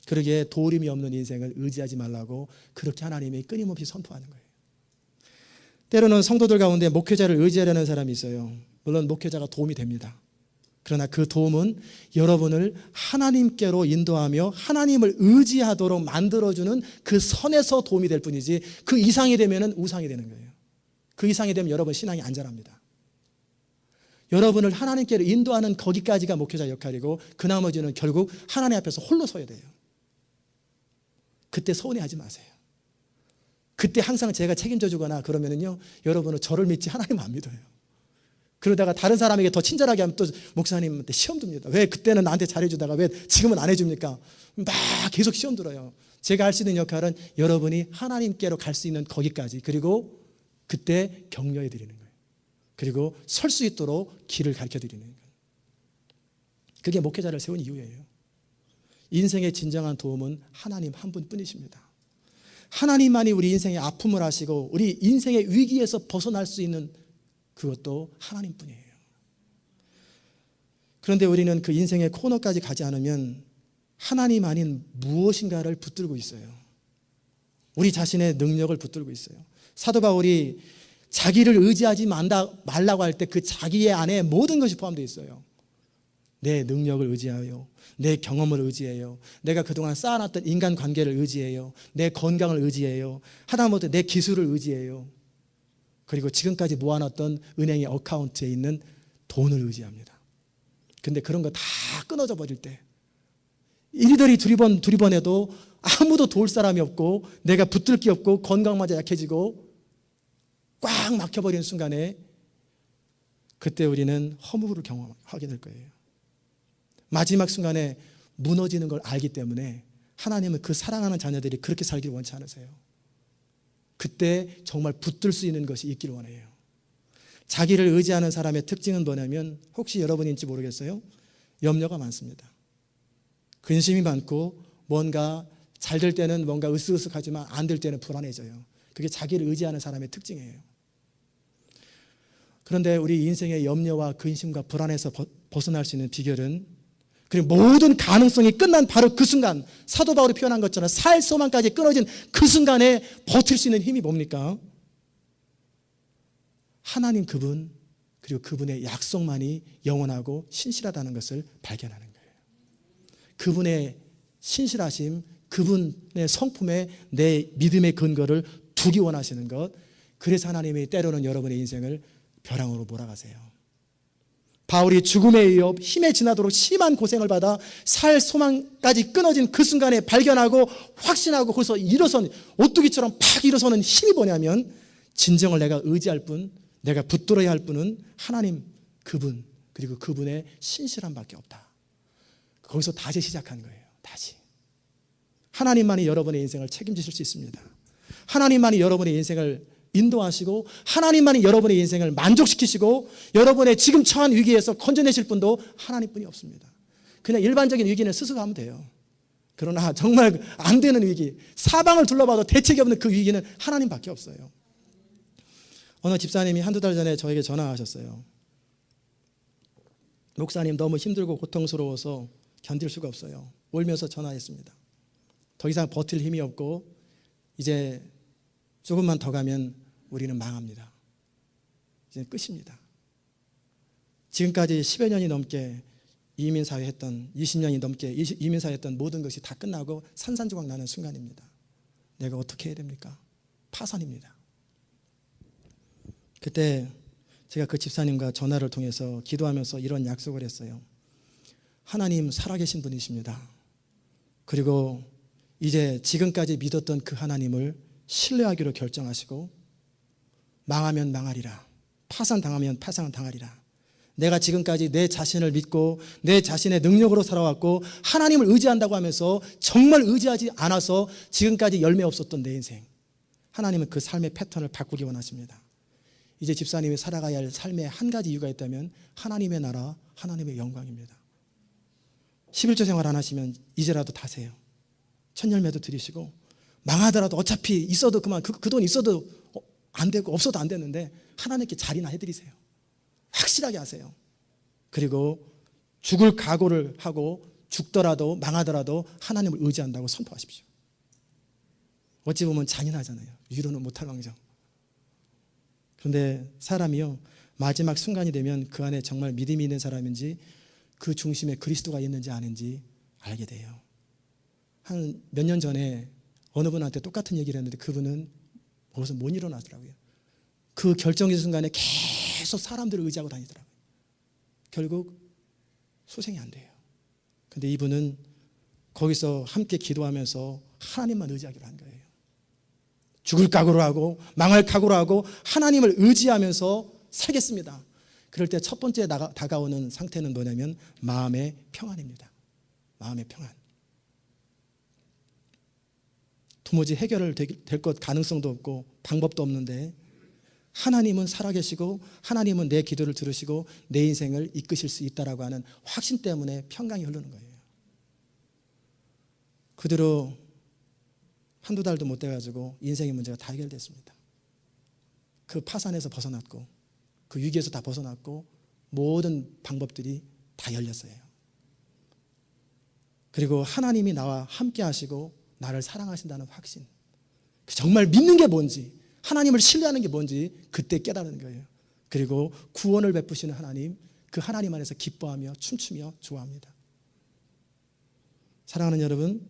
그러기에 도움이 없는 인생을 의지하지 말라고 그렇게 하나님이 끊임없이 선포하는 거예요. 때로는 성도들 가운데 목회자를 의지하려는 사람이 있어요. 물론 목회자가 도움이 됩니다. 그러나 그 도움은 여러분을 하나님께로 인도하며 하나님을 의지하도록 만들어주는 그 선에서 도움이 될 뿐이지 그 이상이 되면 우상이 되는 거예요. 그 이상이 되면 여러분 신앙이 안 자랍니다. 여러분을 하나님께로 인도하는 거기까지가 목회자 역할이고 그 나머지는 결국 하나님 앞에서 홀로 서야 돼요. 그때 서운해하지 마세요. 그때 항상 제가 책임져 주거나 그러면은요, 여러분은 저를 믿지 하나님 안 믿어요. 그러다가 다른 사람에게 더 친절하게 하면 또 목사님한테 시험 듭니다. 왜 그때는 나한테 잘해주다가 왜 지금은 안 해줍니까? 막 계속 시험 들어요. 제가 할 수 있는 역할은 여러분이 하나님께로 갈 수 있는 거기까지, 그리고 그때 격려해 드리는 거예요. 그리고 설 수 있도록 길을 가르쳐 드리는 거예요. 그게 목회자를 세운 이유예요. 인생의 진정한 도움은 하나님 한 분뿐이십니다. 하나님만이 우리 인생의 아픔을 아시고 우리 인생의 위기에서 벗어날 수 있는 그것도 하나님뿐이에요. 그런데 우리는 그 인생의 코너까지 가지 않으면 하나님 아닌 무엇인가를 붙들고 있어요. 우리 자신의 능력을 붙들고 있어요. 사도 바울이 자기를 의지하지 말라고 할 때 그 자기의 안에 모든 것이 포함되어 있어요. 내 능력을 의지하여, 내 경험을 의지해요, 내가 그동안 쌓아놨던 인간관계를 의지해요, 내 건강을 의지해요, 하다못해 내 기술을 의지해요, 그리고 지금까지 모아놨던 은행의 어카운트에 있는 돈을 의지합니다. 근데 그런 거 다 끊어져 버릴 때, 이리저리 두리번 해도 아무도 도울 사람이 없고 내가 붙들 게 없고 건강마저 약해지고 꽉 막혀버리는 순간에, 그때 우리는 허무를 경험하게 될 거예요. 마지막 순간에 무너지는 걸 알기 때문에 하나님은 그 사랑하는 자녀들이 그렇게 살기를 원치 않으세요. 그때 정말 붙들 수 있는 것이 있기를 원해요. 자기를 의지하는 사람의 특징은 뭐냐면, 혹시 여러분인지 모르겠어요, 염려가 많습니다. 근심이 많고 뭔가 잘 될 때는 뭔가 으쓱으쓱하지만 안 될 때는 불안해져요. 그게 자기를 의지하는 사람의 특징이에요. 그런데 우리 인생의 염려와 근심과 불안에서 벗어날 수 있는 비결은, 그리고 모든 가능성이 끝난 바로 그 순간, 사도 바울이 표현한 것처럼 살 소망까지 끊어진 그 순간에 버틸 수 있는 힘이 뭡니까? 하나님 그분, 그리고 그분의 약속만이 영원하고 신실하다는 것을 발견하는 거예요. 그분의 신실하심, 그분의 성품에 내 믿음의 근거를 두기 원하시는 것, 그래서 하나님이 때로는 여러분의 인생을 벼랑으로 몰아가세요. 바울이 죽음의 위협, 힘에 지나도록 심한 고생을 받아 살 소망까지 끊어진 그 순간에 발견하고 확신하고 거기서 일어선, 오뚜기처럼 팍 일어서는 힘이 뭐냐면, 진정을 내가 의지할 분, 내가 붙들어야 할 분은 하나님 그분, 그리고 그분의 신실함밖에 없다. 거기서 다시 시작한 거예요. 다시. 하나님만이 여러분의 인생을 책임지실 수 있습니다. 하나님만이 여러분의 인생을 인도하시고, 하나님만이 여러분의 인생을 만족시키시고, 여러분의 지금 처한 위기에서 건져내실 분도 하나님뿐이 없습니다. 그냥 일반적인 위기는 스스로 하면 돼요. 그러나 정말 안 되는 위기, 사방을 둘러봐도 대책이 없는 그 위기는 하나님밖에 없어요. 어느 집사님이 한두 달 전에 저에게 전화하셨어요. 목사님, 너무 힘들고 고통스러워서 견딜 수가 없어요. 울면서 전화했습니다. 더 이상 버틸 힘이 없고 이제 조금만 더 가면 우리는 망합니다. 이제 끝입니다. 지금까지 10여 년이 넘게 이민사회 했던, 20년이 넘게 이민사회 했던 모든 것이 다 끝나고 산산조각 나는 순간입니다. 내가 어떻게 해야 됩니까? 파산입니다. 그때 제가 그 집사님과 전화를 통해서 기도하면서 이런 약속을 했어요. 하나님 살아계신 분이십니다. 그리고 이제 지금까지 믿었던 그 하나님을 신뢰하기로 결정하시고, 망하면 망하리라, 파산당하면 파산당하리라. 내가 지금까지 내 자신을 믿고 내 자신의 능력으로 살아왔고 하나님을 의지한다고 하면서 정말 의지하지 않아서 지금까지 열매 없었던 내 인생, 하나님은 그 삶의 패턴을 바꾸기 원하십니다. 이제 집사님이 살아가야 할 삶의 한 가지 이유가 있다면 하나님의 나라, 하나님의 영광입니다. 11조 생활 안 하시면 이제라도 다세요. 첫 열매도 드리시고, 망하더라도 어차피 있어도 그만, 그 돈 있어도 안 되고 없어도 안 되는데 하나님께 자리나 해드리세요. 확실하게 하세요. 그리고 죽을 각오를 하고 죽더라도 망하더라도 하나님을 의지한다고 선포하십시오. 어찌 보면 잔인하잖아요. 위로는 못할 망정. 그런데 사람이요, 마지막 순간이 되면 그 안에 정말 믿음이 있는 사람인지, 그 중심에 그리스도가 있는지 아닌지 알게 돼요. 한 몇 년 전에 어느 분한테 똑같은 얘기를 했는데 그분은 거기서 못 일어나더라고요. 그 결정의 순간에 계속 사람들을 의지하고 다니더라고요. 결국 소생이 안 돼요. 근데 이분은 거기서 함께 기도하면서 하나님만 의지하기로 한 거예요. 죽을 각오로 하고 망할 각오로 하고 하나님을 의지하면서 살겠습니다. 그럴 때 첫 번째 다가오는 상태는 뭐냐면 마음의 평안입니다. 마음의 평안. 도무지 해결될 것 가능성도 없고 방법도 없는데 하나님은 살아계시고 하나님은 내 기도를 들으시고 내 인생을 이끄실 수 있다라고 하는 확신 때문에 평강이 흐르는 거예요. 그대로 한두 달도 못 돼가지고 인생의 문제가 다 해결됐습니다. 그 파산에서 벗어났고 그 위기에서 다 벗어났고 모든 방법들이 다 열렸어요. 그리고 하나님이 나와 함께 하시고 나를 사랑하신다는 확신, 정말 믿는 게 뭔지, 하나님을 신뢰하는 게 뭔지 그때 깨달은 거예요. 그리고 구원을 베푸시는 하나님, 그 하나님 안에서 기뻐하며 춤추며 좋아합니다. 사랑하는 여러분,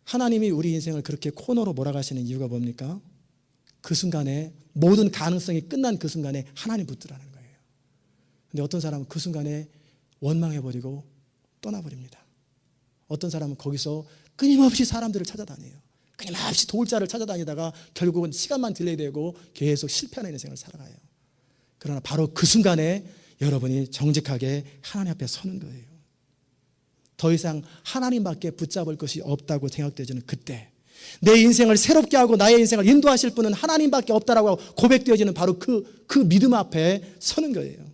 하나님이 우리 인생을 그렇게 코너로 몰아가시는 이유가 뭡니까? 그 순간에 모든 가능성이 끝난 그 순간에 하나님 붙들라는 거예요. 근데 어떤 사람은 그 순간에 원망해버리고 떠나버립니다. 어떤 사람은 거기서 끊임없이 사람들을 찾아다녀요. 끊임없이 도울 자를 찾아다니다가 결국은 시간만 딜레이되고 계속 실패하는 인생을 살아가요. 그러나 바로 그 순간에 여러분이 정직하게 하나님 앞에 서는 거예요. 더 이상 하나님밖에 붙잡을 것이 없다고 생각되어지는 그때, 내 인생을 새롭게 하고 나의 인생을 인도하실 분은 하나님밖에 없다라고 고백되어지는 바로 그 믿음 앞에 서는 거예요.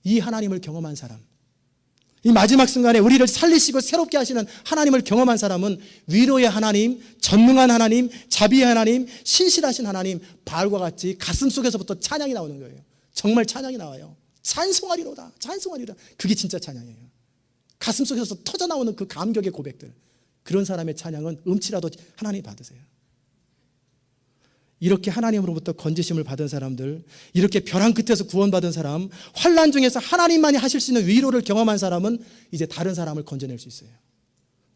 이 하나님을 경험한 사람, 이 마지막 순간에 우리를 살리시고 새롭게 하시는 하나님을 경험한 사람은 위로의 하나님, 전능한 하나님, 자비의 하나님, 신실하신 하나님, 바알과 같이 가슴 속에서부터 찬양이 나오는 거예요. 정말 찬양이 나와요. 찬송하리로다, 찬송하리로다. 그게 진짜 찬양이에요. 가슴 속에서 터져 나오는 그 감격의 고백들, 그런 사람의 찬양은 음치라도 하나님 받으세요. 이렇게 하나님으로부터 건지심을 받은 사람들, 이렇게 벼랑 끝에서 구원받은 사람, 환난 중에서 하나님만이 하실 수 있는 위로를 경험한 사람은 이제 다른 사람을 건져낼 수 있어요.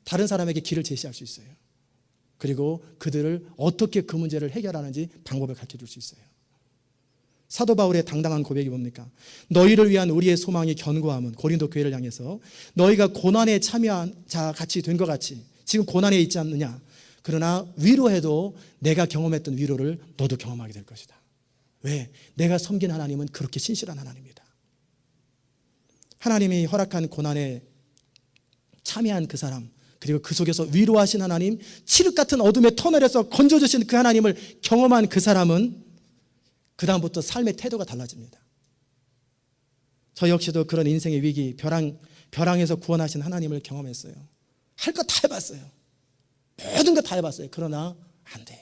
다른 사람에게 길을 제시할 수 있어요. 그리고 그들을 어떻게 그 문제를 해결하는지 방법을 가르쳐줄 수 있어요. 사도 바울의 당당한 고백이 뭡니까? 너희를 위한 우리의 소망이 견고함은, 고린도 교회를 향해서 너희가 고난에 참여한 자 같이 된 것 같이 지금 고난에 있지 않느냐? 그러나 위로해도 내가 경험했던 위로를 너도 경험하게 될 것이다. 왜? 내가 섬긴 하나님은 그렇게 신실한 하나님이다. 하나님이 허락한 고난에 참여한 그 사람, 그리고 그 속에서 위로하신 하나님, 칠흑 같은 어둠의 터널에서 건져주신 그 하나님을 경험한 그 사람은 그 다음부터 삶의 태도가 달라집니다. 저 역시도 그런 인생의 위기, 벼랑에서 구원하신 하나님을 경험했어요. 할 거 다 해봤어요. 모든 거 다 해봤어요. 그러나 안 돼요.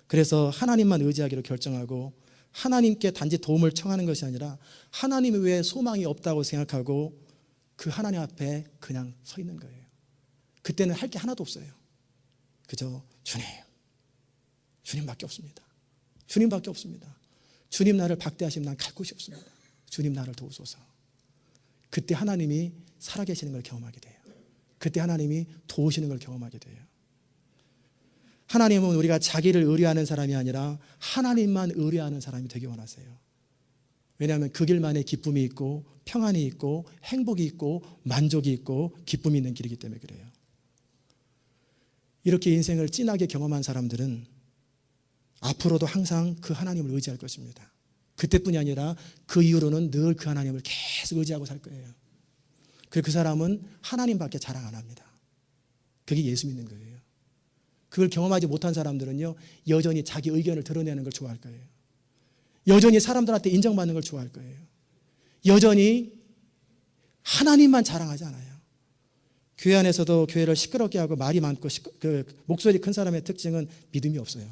그래서 하나님만 의지하기로 결정하고 하나님께 단지 도움을 청하는 것이 아니라 하나님 외에 소망이 없다고 생각하고 그 하나님 앞에 그냥 서 있는 거예요. 그때는 할 게 하나도 없어요. 그저 주님밖에 없습니다. 주님밖에 없습니다. 주님 나를 박대하시면 난 갈 곳이 없습니다. 주님 나를 도우소서. 그때 하나님이 살아계시는 걸 경험하게 돼요. 그때 하나님이 도우시는 걸 경험하게 돼요. 하나님은 우리가 자기를 의뢰하는 사람이 아니라 하나님만 의뢰하는 사람이 되기 원하세요. 왜냐하면 그 길만에 기쁨이 있고 평안이 있고 행복이 있고 만족이 있고 기쁨이 있는 길이기 때문에 그래요. 이렇게 인생을 진하게 경험한 사람들은 앞으로도 항상 그 하나님을 의지할 것입니다. 그때뿐이 아니라 그 이후로는 늘 그 하나님을 계속 의지하고 살 거예요. 그리고 그 사람은 하나님밖에 자랑 안 합니다. 그게 예수 믿는 거예요. 그걸 경험하지 못한 사람들은요, 여전히 자기 의견을 드러내는 걸 좋아할 거예요. 여전히 사람들한테 인정받는 걸 좋아할 거예요. 여전히 하나님만 자랑하지 않아요. 교회 안에서도 교회를 시끄럽게 하고 말이 많고 목소리 큰 사람의 특징은 믿음이 없어요.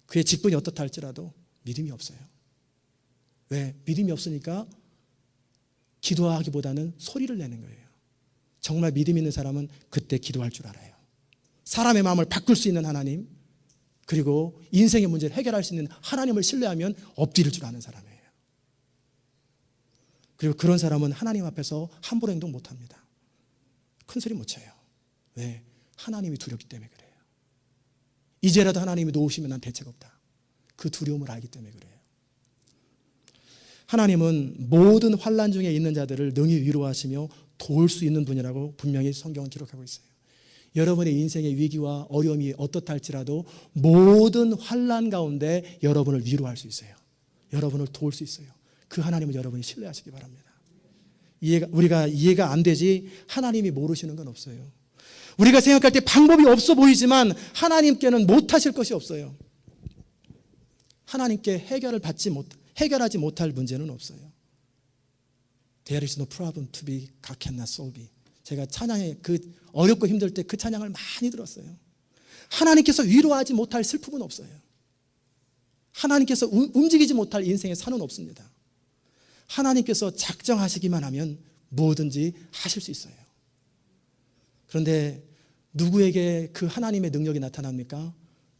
그의 직분이 어떻다 할지라도 믿음이 없어요. 왜? 믿음이 없으니까 기도하기보다는 소리를 내는 거예요. 정말 믿음 있는 사람은 그때 기도할 줄 알아요. 사람의 마음을 바꿀 수 있는 하나님, 그리고 인생의 문제를 해결할 수 있는 하나님을 신뢰하면 엎드릴 줄 아는 사람이에요. 그리고 그런 사람은 하나님 앞에서 함부로 행동 못합니다. 큰 소리 못 쳐요. 왜? 하나님이 두렵기 때문에 그래요. 이제라도 하나님이 놓으시면 난 대책 없다. 그 두려움을 알기 때문에 그래요. 하나님은 모든 환난 중에 있는 자들을 능히 위로하시며 도울 수 있는 분이라고 분명히 성경은 기록하고 있어요. 여러분의 인생의 위기와 어려움이 어떻다 할지라도 모든 환난 가운데 여러분을 위로할 수 있어요. 여러분을 도울 수 있어요. 그 하나님을 여러분이 신뢰하시기 바랍니다. 우리가 이해가 안 되지 하나님이 모르시는 건 없어요. 우리가 생각할 때 방법이 없어 보이지만 하나님께는 못하실 것이 없어요. 하나님께 해결하지 못할 문제는 없어요. There is no problem to be God cannot solve it. 제가 찬양에 그 어렵고 힘들 때 그 찬양을 많이 들었어요. 하나님께서 위로하지 못할 슬픔은 없어요. 하나님께서 움직이지 못할 인생의 산은 없습니다. 하나님께서 작정하시기만 하면 뭐든지 하실 수 있어요. 그런데 누구에게 그 하나님의 능력이 나타납니까?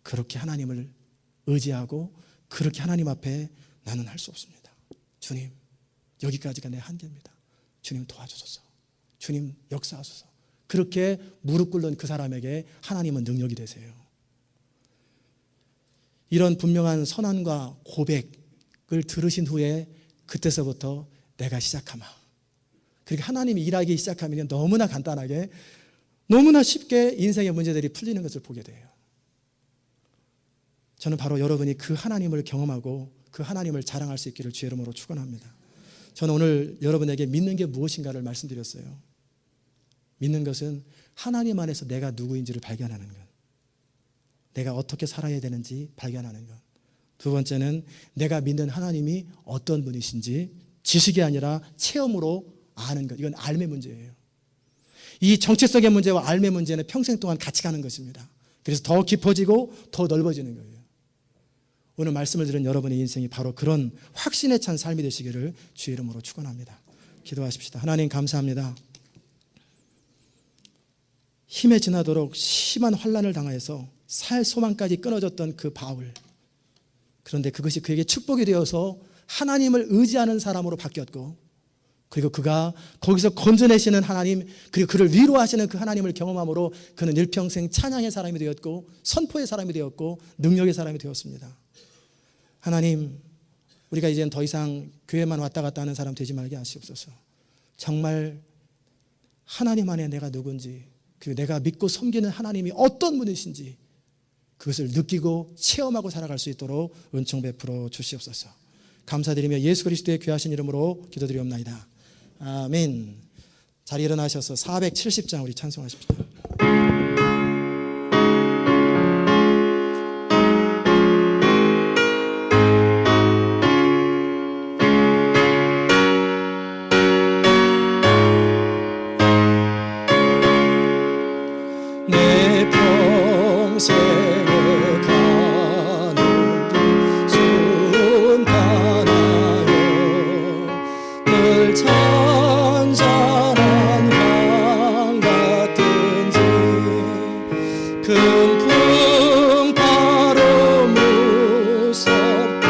그렇게 하나님을 의지하고 그렇게 하나님 앞에 나는 할 수 없습니다. 주님, 여기까지가 내 한계입니다. 주님 도와주소서. 주님 역사하소서. 그렇게 무릎 꿇는 그 사람에게 하나님은 능력이 되세요. 이런 분명한 선언과 고백을 들으신 후에 그때서부터 내가 시작하마. 그렇게 하나님이 일하기 시작하면 너무나 간단하게 너무나 쉽게 인생의 문제들이 풀리는 것을 보게 돼요. 저는 바로 여러분이 그 하나님을 경험하고 그 하나님을 자랑할 수 있기를 주의 이름으로 축원합니다. 저는 오늘 여러분에게 믿는 게 무엇인가를 말씀드렸어요. 믿는 것은 하나님 안에서 내가 누구인지를 발견하는 것, 내가 어떻게 살아야 되는지 발견하는 것. 두 번째는 내가 믿는 하나님이 어떤 분이신지 지식이 아니라 체험으로 아는 것. 이건 알매 문제예요. 이 정체성의 문제와 알매 문제는 평생 동안 같이 가는 것입니다. 그래서 더 깊어지고 더 넓어지는 거예요. 오늘 말씀을 들은 여러분의 인생이 바로 그런 확신에 찬 삶이 되시기를 주의 이름으로 축원합니다. 기도하십시다. 하나님 감사합니다. 힘에 지나도록 심한 환난을 당하여서 살 소망까지 끊어졌던 그 바울. 그런데 그것이 그에게 축복이 되어서 하나님을 의지하는 사람으로 바뀌었고, 그리고 그가 거기서 건져내시는 하나님, 그리고 그를 위로하시는 그 하나님을 경험함으로 그는 일평생 찬양의 사람이 되었고 선포의 사람이 되었고 능력의 사람이 되었습니다. 하나님, 우리가 이제는 더 이상 교회만 왔다 갔다 하는 사람 되지 말게 하시옵소서. 정말 하나님 안에 내가 누군지, 그리고 내가 믿고 섬기는 하나님이 어떤 분이신지 그것을 느끼고 체험하고 살아갈 수 있도록 은총 베풀어 주시옵소서. 감사드리며 예수 그리스도의 귀하신 이름으로 기도드리옵나이다. 아멘. 자리 일어나셔서 470장 우리 찬송하십시다. 내 평생에 가는 길 순탄하여 늘 잔잔한 강 같은지 큰 풍파로 무섭고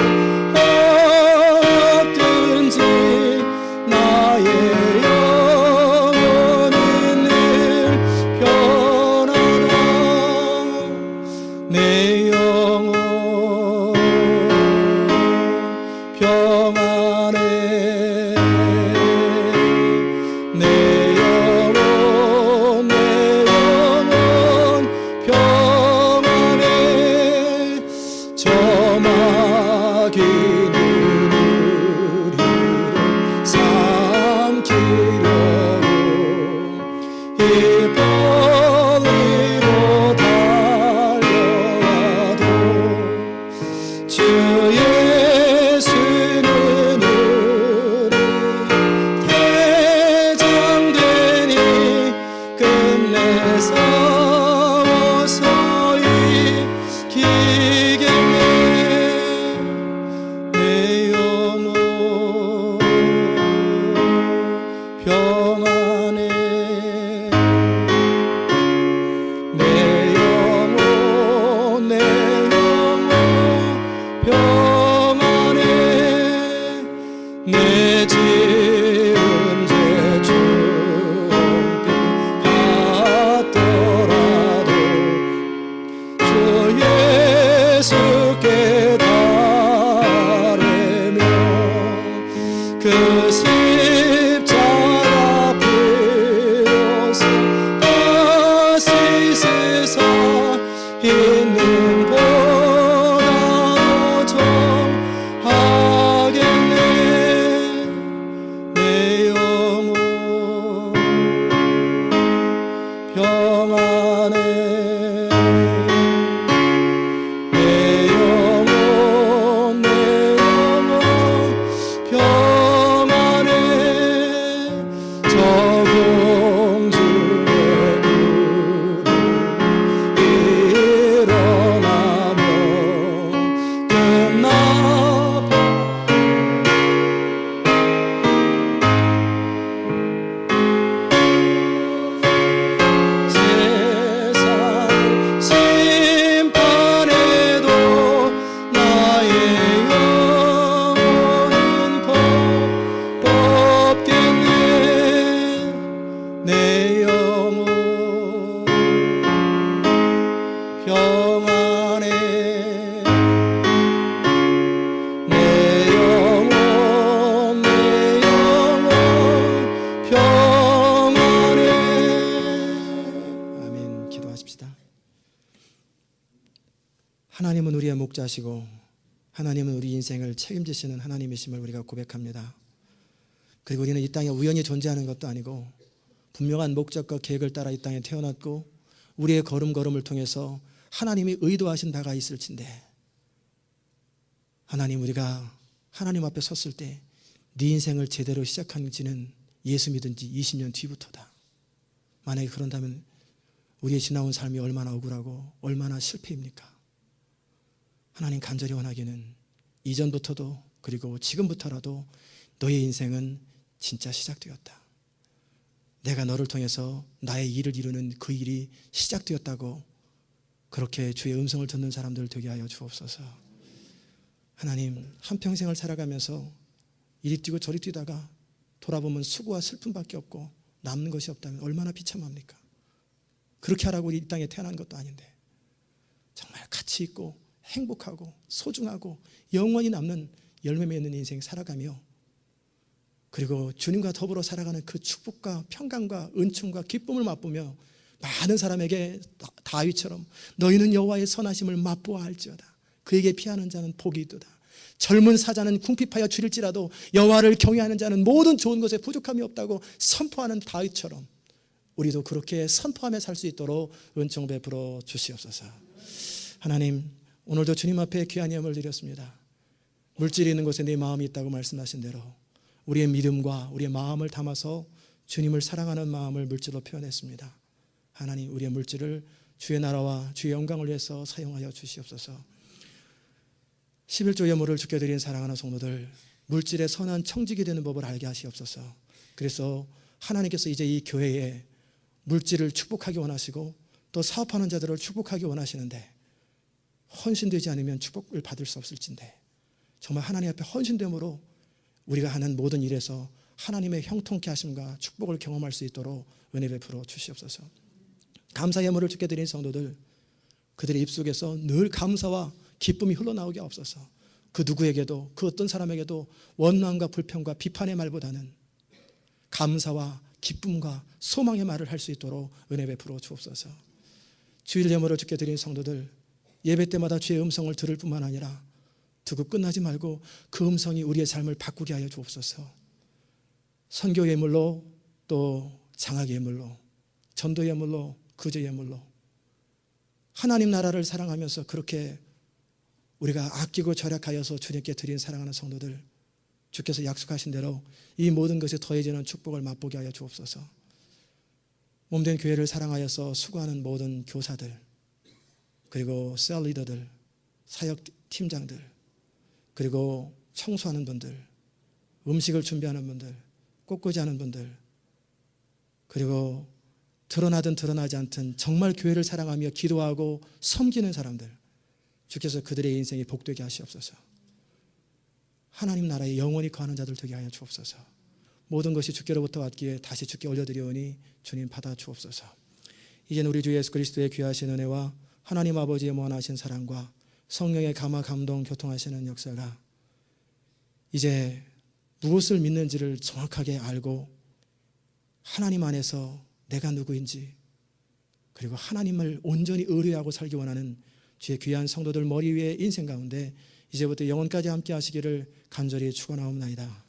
어렵든지 나의 영혼이 늘 편하다. 내 영혼 평안해. 내 영혼 평안해. 저마기 눈을 삼키려고 이 벌리로 달려와도 주 예수는 우리 대장되니 끝내 싸워서 이기겠네. 내 영혼 평안해. 내 영혼 평안해. 내 지은 죄 중빛 같더라도 주 예수께 달으며 그 십자가 피로써 다시 세상 있는 보다도 정하겠네. 내 영혼 평안해. 내 영혼 평안해. 저 공중의 구름이 일어나 내 영혼 평안해 내 영혼 평안해. 아멘. 기도하십시다. 하나님은 우리의 목자시고 하나님은 우리 인생을 책임지시는 하나님이심을 우리가 고백합니다. 그리고 우리는 이 땅에 우연히 존재하는 것도 아니고 분명한 목적과 계획을 따라 이 땅에 태어났고 우리의 걸음걸음을 통해서 하나님이 의도하신 바가 있을진데, 하나님, 우리가 하나님 앞에 섰을 때 네 인생을 제대로 시작한 지는 예수 믿은 지 20년 뒤부터다. 만약에 그런다면 우리의 지나온 삶이 얼마나 억울하고 얼마나 실패입니까? 하나님, 간절히 원하기는 이전부터도 그리고 지금부터라도 너의 인생은 진짜 시작되었다. 내가 너를 통해서 나의 일을 이루는 그 일이 시작되었다고 그렇게 주의 음성을 듣는 사람들 되게 하여 주옵소서. 하나님, 한평생을 살아가면서 이리 뛰고 저리 뛰다가 돌아보면 수고와 슬픔밖에 없고 남는 것이 없다면 얼마나 비참합니까? 그렇게 하라고 이 땅에 태어난 것도 아닌데 정말 가치 있고 행복하고 소중하고 영원히 남는 열매 맺는 인생 살아가며, 그리고 주님과 더불어 살아가는 그 축복과 평강과 은총과 기쁨을 맛보며 많은 사람에게 다윗처럼 너희는 여호와의 선하심을 맛보아 알지어다. 그에게 피하는 자는 복이 있도다. 젊은 사자는 궁핍하여 줄일지라도 여호와를 경외하는 자는 모든 좋은 것에 부족함이 없다고 선포하는 다윗처럼 우리도 그렇게 선포하며 살 수 있도록 은총 베풀어 주시옵소서. 하나님, 오늘도 주님 앞에 귀한 예물을 드렸습니다. 물질이 있는 곳에 내 마음이 있다고 말씀하신 대로 우리의 믿음과 우리의 마음을 담아서 주님을 사랑하는 마음을 물질로 표현했습니다. 하나님, 우리의 물질을 주의 나라와 주의 영광을 위해서 사용하여 주시옵소서. 11조 예물을 주께 드린 사랑하는 성도들, 물질의 선한 청직이 되는 법을 알게 하시옵소서. 그래서 하나님께서 이제 이 교회에 물질을 축복하기 원하시고 또 사업하는 자들을 축복하기 원하시는데, 헌신되지 않으면 축복을 받을 수 없을진데 정말 하나님 앞에 헌신됨으로 우리가 하는 모든 일에서 하나님의 형통케 하심과 축복을 경험할 수 있도록 은혜 베풀어 주시옵소서. 감사 예물을 주께 드린 성도들, 그들의 입속에서 늘 감사와 기쁨이 흘러나오게 없어서 그 누구에게도, 그 어떤 사람에게도 원망과 불평과 비판의 말보다는 감사와 기쁨과 소망의 말을 할 수 있도록 은혜 베풀어 주옵소서. 주일 예물을 주께 드린 성도들, 예배 때마다 주의 음성을 들을 뿐만 아니라 듣고 끝나지 말고 그 음성이 우리의 삶을 바꾸게 하여 주옵소서. 선교 예물로, 또 장학 예물로, 전도 예물로, 구제 예물로 하나님 나라를 사랑하면서 그렇게 우리가 아끼고 절약하여서 주님께 드린 사랑하는 성도들, 주께서 약속하신 대로 이 모든 것에 더해지는 축복을 맛보게 하여 주옵소서. 몸된 교회를 사랑하여서 수고하는 모든 교사들, 그리고 셀 리더들, 사역 팀장들, 그리고 청소하는 분들, 음식을 준비하는 분들, 꽃꽂이 하는 분들, 그리고 드러나든 드러나지 않든 정말 교회를 사랑하며 기도하고 섬기는 사람들, 주께서 그들의 인생이 복되게 하시옵소서. 하나님 나라에 영원히 거하는 자들 되게 하여 주옵소서. 모든 것이 주께로부터 왔기에 다시 주께 올려드리오니 주님 받아 주옵소서. 이제는 우리 주 예수 그리스도의 귀하신 은혜와 하나님 아버지의 무한하신 사랑과 성령의 감화 감동 교통하시는 역사가 이제 무엇을 믿는지를 정확하게 알고 하나님 안에서 내가 누구인지, 그리고 하나님을 온전히 의뢰하고 살기 원하는 주의 귀한 성도들 머리 위에 인생 가운데 이제부터 영원까지 함께 하시기를 간절히 축원하옵나이다.